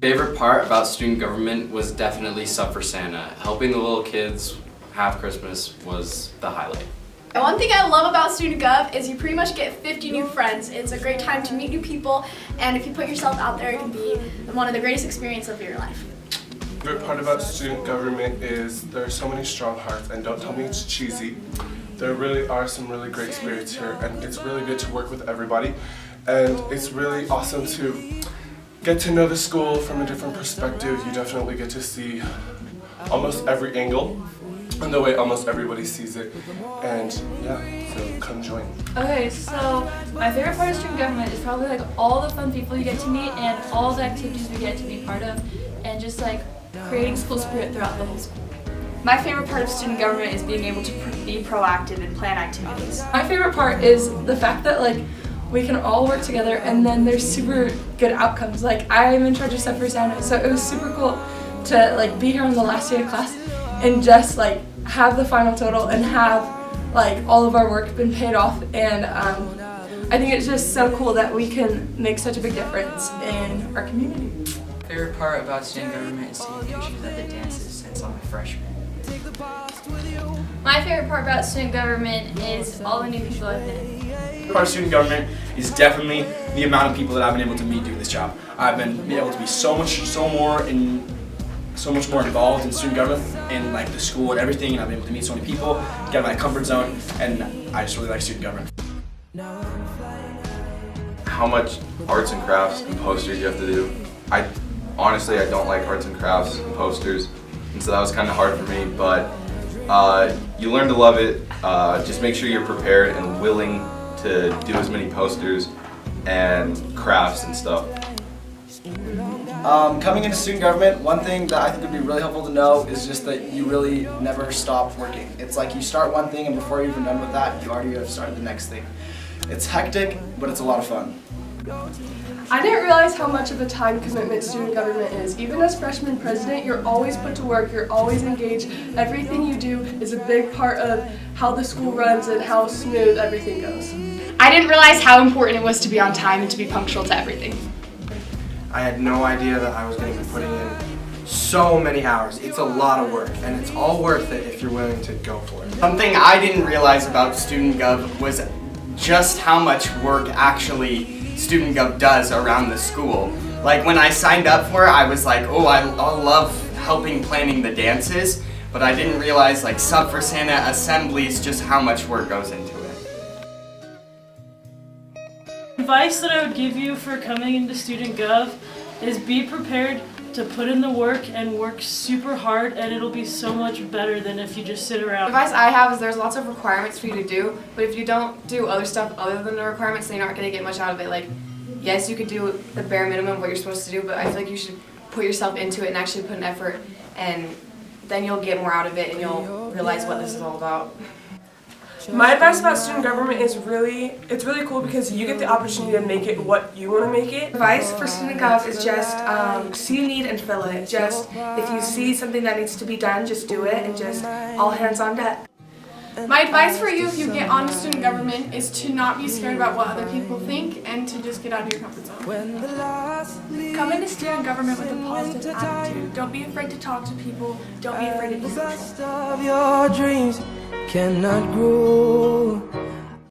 Favorite part about student government was definitely Sup for Santa. Helping the little kids have Christmas was the highlight. And one thing I love about Student Gov is you pretty much get 50 new friends. It's a great time to meet new people, and if you put yourself out there, it can be one of the greatest experiences of your life. The favorite part about student government is there are so many strong hearts, and don't tell me it's cheesy. There really are some really great spirits here, and it's really good to work with everybody, and it's really awesome to get to know the school from a different perspective. You definitely get to see almost every angle and the way almost everybody sees it, and yeah, so come join. Okay, so my favorite part of student government is probably like all the fun people you get to meet and all the activities we get to be part of, and just like creating school spirit throughout the whole school. My favorite part of student government is being able to be proactive and plan activities. My favorite part is the fact that like we can all work together and then there's super good outcomes. Like I'm in charge of Sup for Santa, so it was super cool to like be here on the last day of class and just like have the final total and have like all of our work been paid off, and I think it's just so cool that we can make such a big difference in our community. My favorite part about student government is taking pictures at the dances since I'm a freshman. My favorite part about student government is all the new people I've met. Part of student government is definitely the amount of people that I've been able to meet doing this job. I've been able to be so much more involved in student government and like the school and everything, and I've been able to meet so many people, get out of my comfort zone, and I just really like student government. How much arts and crafts and posters you have to do. Honestly, I don't like arts and crafts and posters, and so that was kind of hard for me, but you learn to love it. Just make sure you're prepared and willing to do as many posters and crafts and stuff. Coming into student government, one thing that I think would be really helpful to know is just that you really never stop working. It's like you start one thing and before you're even done with that, you already have started the next thing. It's hectic, but it's a lot of fun. I didn't realize how much of a time commitment student government is. Even as freshman president, you're always put to work, you're always engaged. Everything you do is a big part of how the school runs and how smooth everything goes. I didn't realize how important it was to be on time and to be punctual to everything. I had no idea that I was going to be putting in so many hours. It's a lot of work, and it's all worth it if you're willing to go for it. Something I didn't realize about Student Gov was just how much work actually Student Gov does around the school. Like when I signed up for it, I was like, oh, I love helping planning the dances, but I didn't realize like Sup for Santa assemblies, just how much work goes into it. Advice that I would give you for coming into Student Gov is be prepared to put in the work and work super hard, and it'll be so much better than if you just sit around. Advice I have is there's lots of requirements for you to do, but if you don't do other stuff other than the requirements, then you're not going to get much out of it. Like, yes, you could do the bare minimum of what you're supposed to do, but I feel like you should put yourself into it and actually put an effort, and then you'll get more out of it and you'll realize what this is all about. My advice about student government is it's really cool because you get the opportunity to make it what you want to make it. Advice for student gov is just see a need and fill it. Just if you see something that needs to be done, just do it and just all hands on deck. My advice for you if you get onto student government is to not be scared about what other people think and to just get out of your comfort zone. Come into student government with a positive attitude. Don't be afraid to talk to people. Don't be afraid to be social. Your dreams cannot grow